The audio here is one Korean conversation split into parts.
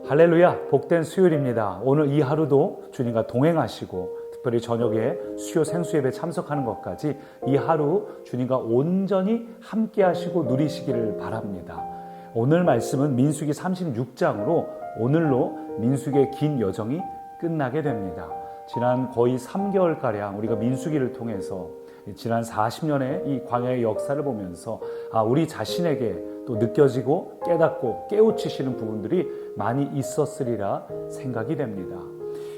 할렐루야, 복된 수요일입니다. 오늘 이 하루도 주님과 동행하시고 특별히 저녁에 수요 생수예배 참석하는 것까지 이 하루 주님과 온전히 함께 하시고 누리시기를 바랍니다. 오늘 말씀은 민수기 36장으로 오늘로 민수기의 긴 여정이 끝나게 됩니다. 지난 거의 3개월가량 우리가 민수기를 통해서 지난 40년의 이 광야의 역사를 보면서 우리 자신에게 또 느껴지고 깨닫고 깨우치시는 부분들이 많이 있었으리라 생각이 됩니다.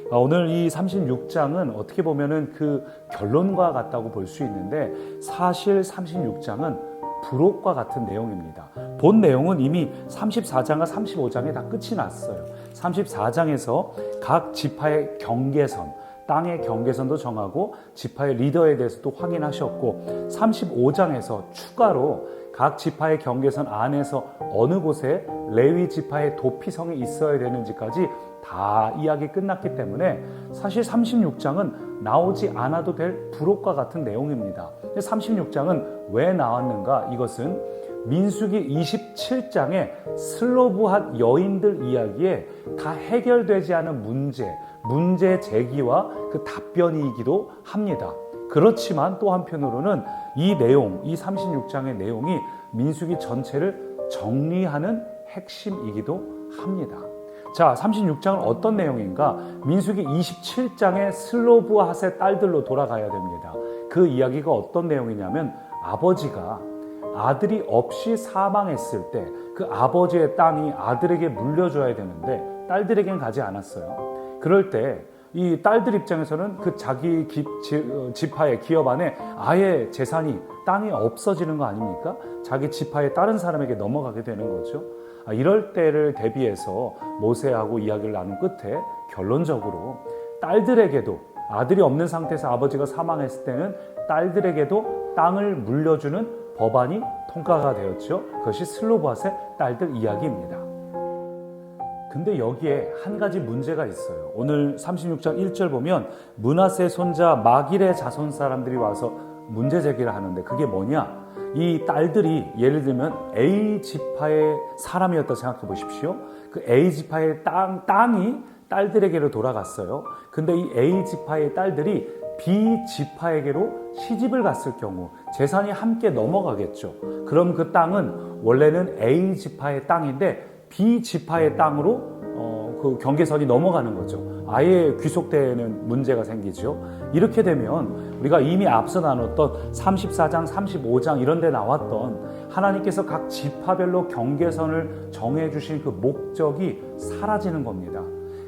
오늘 이 36장은 어떻게 보면은 그 결론과 같다고 볼 수 있는데 사실 36장은 부록과 같은 내용입니다. 본 내용은 이미 34장과 35장에 다 끝이 났어요. 34장에서 각 지파의 경계선, 땅의 경계선도 정하고 지파의 리더에 대해서도 확인하셨고 35장에서 추가로 각 지파의 경계선 안에서 어느 곳에 레위 지파의 도피성이 있어야 되는지까지 다 이야기 끝났기 때문에 사실 36장은 나오지 않아도 될 부록과 같은 내용입니다. 36장은 왜 나왔는가? 이것은 민수기 27장의 슬로브핫 여인들 이야기에 다 해결되지 않은 문제 제기와 그 답변이기도 합니다. 그렇지만 또 한편으로는 이 내용, 이 36장의 내용이 민수기 전체를 정리하는 핵심이기도 합니다. 자, 36장은 어떤 내용인가? 민수기 27장의 슬로브핫의 딸들로 돌아가야 됩니다. 그 이야기가 어떤 내용이냐면 아버지가 아들이 없이 사망했을 때 그 아버지의 땅이 아들에게 물려줘야 되는데 딸들에겐 가지 않았어요. 그럴 때 이 딸들 입장에서는 그 자기 지파의 기업 안에 아예 재산이 땅이 없어지는 거 아닙니까? 자기 지파의 다른 사람에게 넘어가게 되는 거죠. 이럴 때를 대비해서 모세하고 이야기를 나눈 끝에 결론적으로 딸들에게도 아들이 없는 상태에서 아버지가 사망했을 때는 딸들에게도 땅을 물려주는 법안이 통과가 되었죠. 그것이 슬로브핫의 딸들 이야기입니다. 근데 여기에 한 가지 문제가 있어요. 오늘 36장 1절 보면 므낫세 손자 마길의 자손 사람들이 와서 문제 제기를 하는데 그게 뭐냐? 이 딸들이 예를 들면 A 지파의 사람이었다 생각해 보십시오. 그 A 지파의 땅이 딸들에게로 돌아갔어요. 근데 이 A 지파의 딸들이 B 지파에게로 시집을 갔을 경우 재산이 함께 넘어가겠죠. 그럼 그 땅은 원래는 A 지파의 땅인데 B 지파의 땅으로 그 경계선이 넘어가는 거죠. 아예 귀속되는 문제가 생기죠. 이렇게 되면 우리가 이미 앞서 나눴던 34장, 35장 이런 데 나왔던 하나님께서 각 지파별로 경계선을 정해주신 그 목적이 사라지는 겁니다.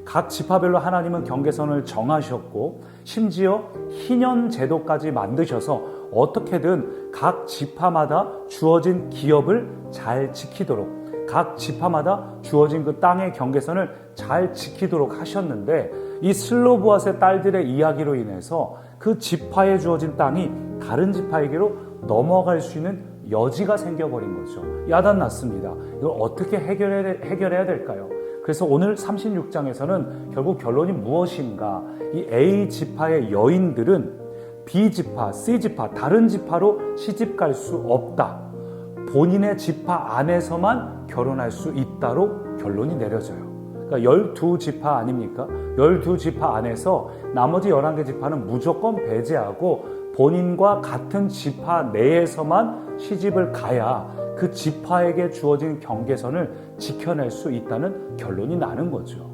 각 지파별로 하나님은 경계선을 정하셨고 심지어 희년 제도까지 만드셔서 어떻게든 각 지파마다 주어진 기업을 잘 지키도록 각 지파마다 주어진 그 땅의 경계선을 잘 지키도록 하셨는데 이 슬로브핫의 딸들의 이야기로 인해서 그 지파에 주어진 땅이 다른 지파에게로 넘어갈 수 있는 여지가 생겨버린 거죠. 야단났습니다. 이걸 어떻게 해결해야 될까요? 그래서 오늘 36장에서는 결국 결론이 무엇인가? 이 A 지파의 여인들은 B 지파, C 지파, 다른 지파로 시집 갈 수 없다. 본인의 지파 안에서만 결혼할 수 있다로 결론이 내려져요. 그러니까 12지파 아닙니까? 12지파 안에서 나머지 11개 지파는 무조건 배제하고 본인과 같은 지파 내에서만 시집을 가야 그 지파에게 주어진 경계선을 지켜낼 수 있다는 결론이 나는 거죠.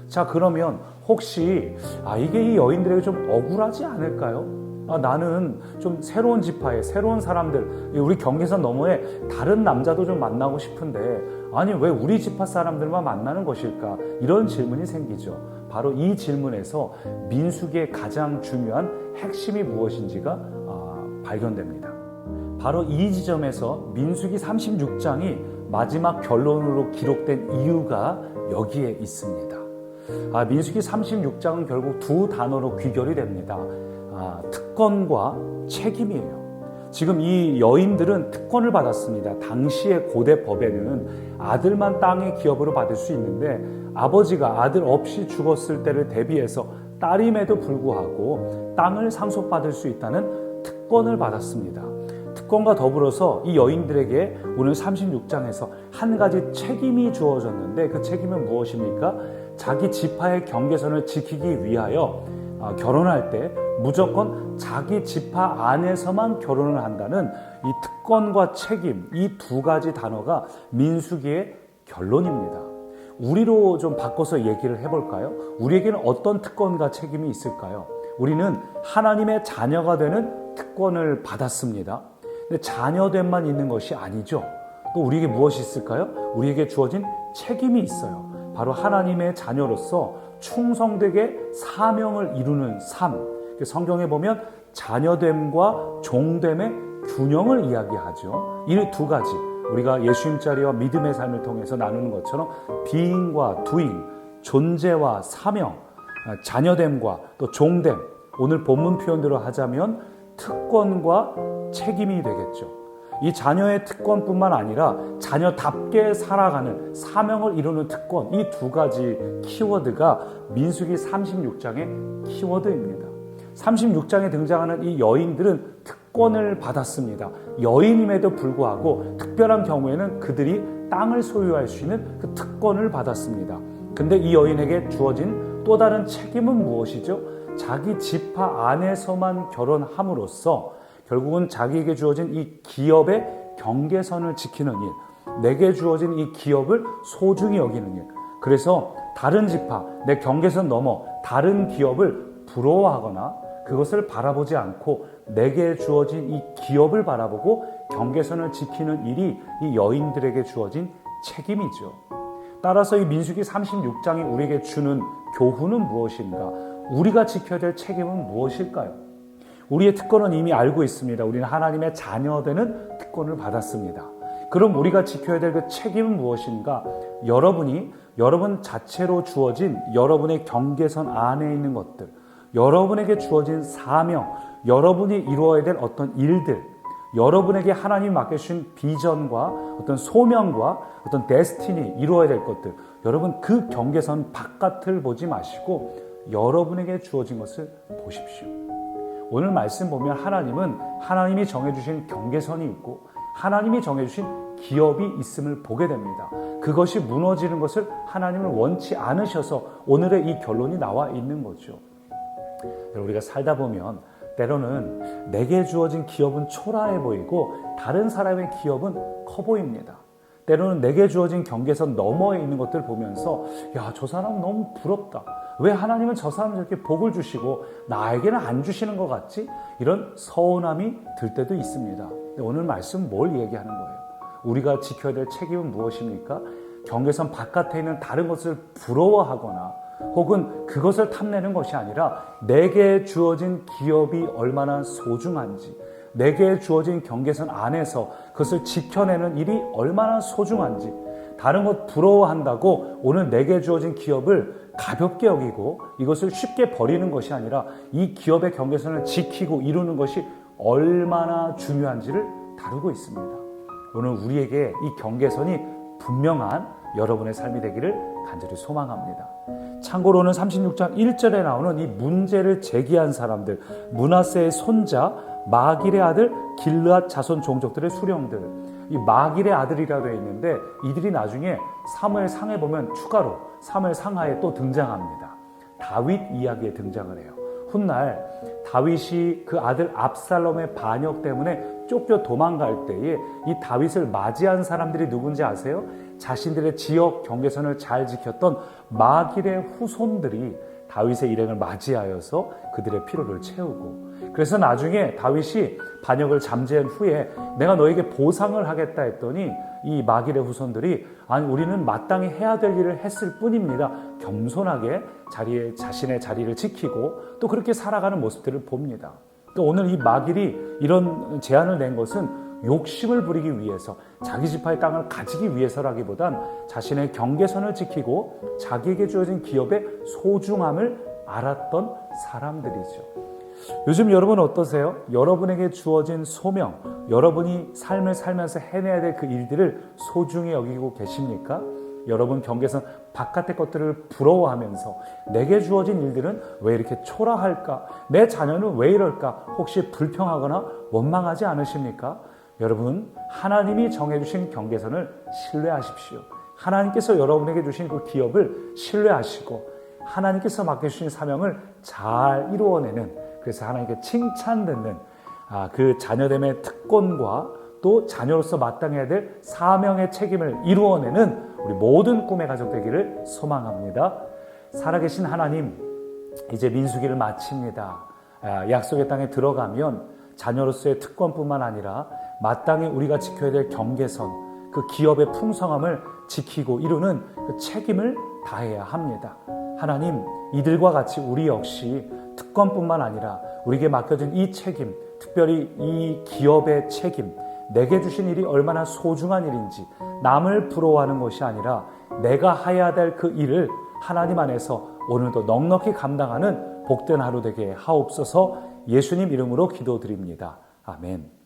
자, 그러면 혹시 이게 이 여인들에게 좀 억울하지 않을까요? 나는 좀 새로운 지파에 새로운 사람들, 우리 경계선 너머에 다른 남자도 좀 만나고 싶은데 아니 왜 우리 지파 사람들만 만나는 것일까? 이런 질문이 생기죠. 바로 이 질문에서 민수기의 가장 중요한 핵심이 무엇인지가 발견됩니다. 바로 이 지점에서 민수기 36장이 마지막 결론으로 기록된 이유가 여기에 있습니다. 민수기 36장은 결국 두 단어로 귀결이 됩니다. 특권과 책임이에요. 지금 이 여인들은 특권을 받았습니다. 당시의 고대 법에는 아들만 땅의 기업으로 받을 수 있는데 아버지가 아들 없이 죽었을 때를 대비해서 딸임에도 불구하고 땅을 상속받을 수 있다는 특권을 받았습니다. 특권과 더불어서 이 여인들에게 오늘 36장에서 한 가지 책임이 주어졌는데 그 책임은 무엇입니까? 자기 지파의 경계선을 지키기 위하여 결혼할 때 무조건 자기 지파 안에서만 결혼을 한다는 이 특권과 책임, 이 두 가지 단어가 민수기의 결론입니다. 우리로 좀 바꿔서 얘기를 해볼까요? 우리에게는 어떤 특권과 책임이 있을까요? 우리는 하나님의 자녀가 되는 특권을 받았습니다. 근데 자녀됨만 있는 것이 아니죠. 또 우리에게 무엇이 있을까요? 우리에게 주어진 책임이 있어요. 바로 하나님의 자녀로서 충성되게 사명을 이루는 삶. 성경에 보면 자녀됨과 종됨의 균형을 이야기하죠. 이 두 가지, 우리가 예수님 자리와 믿음의 삶을 통해서 나누는 것처럼 being과 doing, 존재와 사명, 자녀됨과 또 종됨, 오늘 본문 표현대로 하자면 특권과 책임이 되겠죠. 이 자녀의 특권뿐만 아니라 자녀답게 살아가는 사명을 이루는 특권, 이 두 가지 키워드가 민수기 36장의 키워드입니다. 36장에 등장하는 이 여인들은 특권을 받았습니다. 여인임에도 불구하고 특별한 경우에는 그들이 땅을 소유할 수 있는 그 특권을 받았습니다. 근데 이 여인에게 주어진 또 다른 책임은 무엇이죠? 자기 지파 안에서만 결혼함으로써 결국은 자기에게 주어진 이 기업의 경계선을 지키는 일, 내게 주어진 이 기업을 소중히 여기는 일, 그래서 다른 지파, 내 경계선 넘어 다른 기업을 부러워하거나 그것을 바라보지 않고 내게 주어진 이 기업을 바라보고 경계선을 지키는 일이 이 여인들에게 주어진 책임이죠. 따라서 이 민수기 36장이 우리에게 주는 교훈은 무엇인가? 우리가 지켜야 될 책임은 무엇일까요? 우리의 특권은 이미 알고 있습니다. 우리는 하나님의 자녀되는 특권을 받았습니다. 그럼 우리가 지켜야 될 그 책임은 무엇인가? 여러분 자체로 주어진 여러분의 경계선 안에 있는 것들, 여러분에게 주어진 사명, 여러분이 이루어야 될 어떤 일들, 여러분에게 하나님이 맡겨주신 비전과 어떤 소명과 어떤 데스티니, 이루어야 될 것들, 여러분 그 경계선 바깥을 보지 마시고 여러분에게 주어진 것을 보십시오. 오늘 말씀 보면 하나님은 하나님이 정해주신 경계선이 있고 하나님이 정해주신 기업이 있음을 보게 됩니다. 그것이 무너지는 것을 하나님을 원치 않으셔서 오늘의 이 결론이 나와 있는 거죠. 우리가 살다 보면 때로는 내게 주어진 기업은 초라해 보이고 다른 사람의 기업은 커 보입니다. 때로는 내게 주어진 경계선 너머에 있는 것들을 보면서 야, 저 사람은 너무 부럽다. 왜 하나님은 저 사람을 저렇게 복을 주시고 나에게는 안 주시는 것 같지? 이런 서운함이 들 때도 있습니다. 오늘 말씀 뭘 얘기하는 거예요? 우리가 지켜야 될 책임은 무엇입니까? 경계선 바깥에 있는 다른 것을 부러워하거나 혹은 그것을 탐내는 것이 아니라 내게 주어진 기업이 얼마나 소중한지, 내게 주어진 경계선 안에서 그것을 지켜내는 일이 얼마나 소중한지, 다른 것 부러워한다고 오늘 내게 주어진 기업을 가볍게 여기고 이것을 쉽게 버리는 것이 아니라 이 기업의 경계선을 지키고 이루는 것이 얼마나 중요한지를 다루고 있습니다. 오늘 우리에게 이 경계선이 분명한 여러분의 삶이 되기를 간절히 소망합니다. 참고로는 36장 1절에 나오는 이 문제를 제기한 사람들, 므낫세의 손자 마길의 아들 길르앗 자손 종족들의 수령들, 이 마길의 아들이라 되어 있는데 이들이 나중에 사무엘 상에 보면 추가로 사무엘 상하에 또 등장합니다. 다윗 이야기에 등장을 해요. 훗날 다윗이 그 아들 압살롬의 반역 때문에 쫓겨 도망갈 때에 이 다윗을 맞이한 사람들이 누군지 아세요? 자신들의 지역 경계선을 잘 지켰던 마길의 후손들이 다윗의 일행을 맞이하여서 그들의 필요를 채우고, 그래서 나중에 다윗이 반역을 잠재한 후에 내가 너에게 보상을 하겠다 했더니 이 마길의 후손들이 아니 우리는 마땅히 해야 될 일을 했을 뿐입니다. 겸손하게 자신의 자리를 지키고 또 그렇게 살아가는 모습들을 봅니다. 또 오늘 이 마길이 이런 제안을 낸 것은 욕심을 부리기 위해서 자기 지파의 땅을 가지기 위해서라기보단 자신의 경계선을 지키고 자기에게 주어진 기업의 소중함을 알았던 사람들이죠. 요즘 여러분 어떠세요? 여러분에게 주어진 소명, 여러분이 삶을 살면서 해내야 될 그 일들을 소중히 여기고 계십니까? 여러분 경계선 바깥의 것들을 부러워하면서 내게 주어진 일들은 왜 이렇게 초라할까? 내 자녀는 왜 이럴까? 혹시 불평하거나 원망하지 않으십니까? 여러분, 하나님이 정해주신 경계선을 신뢰하십시오. 하나님께서 여러분에게 주신 그 기업을 신뢰하시고 하나님께서 맡겨주신 사명을 잘 이루어내는, 그래서 하나님께 칭찬받는 그 자녀됨의 특권과 또 자녀로서 마땅해야 될 사명의 책임을 이루어내는 우리 모든 꿈의 가족 되기를 소망합니다. 살아계신 하나님, 이제 민수기를 마칩니다. 약속의 땅에 들어가면 자녀로서의 특권뿐만 아니라 마땅히 우리가 지켜야 될 경계선, 그 기업의 풍성함을 지키고 이루는 그 책임을 다해야 합니다. 하나님, 이들과 같이 우리 역시 특권뿐만 아니라 우리에게 맡겨진 이 책임, 특별히 이 기업의 책임, 내게 주신 일이 얼마나 소중한 일인지 남을 부러워하는 것이 아니라 내가 해야 될 그 일을 하나님 안에서 오늘도 넉넉히 감당하는 복된 하루 되게 하옵소서. 예수님 이름으로 기도드립니다. 아멘.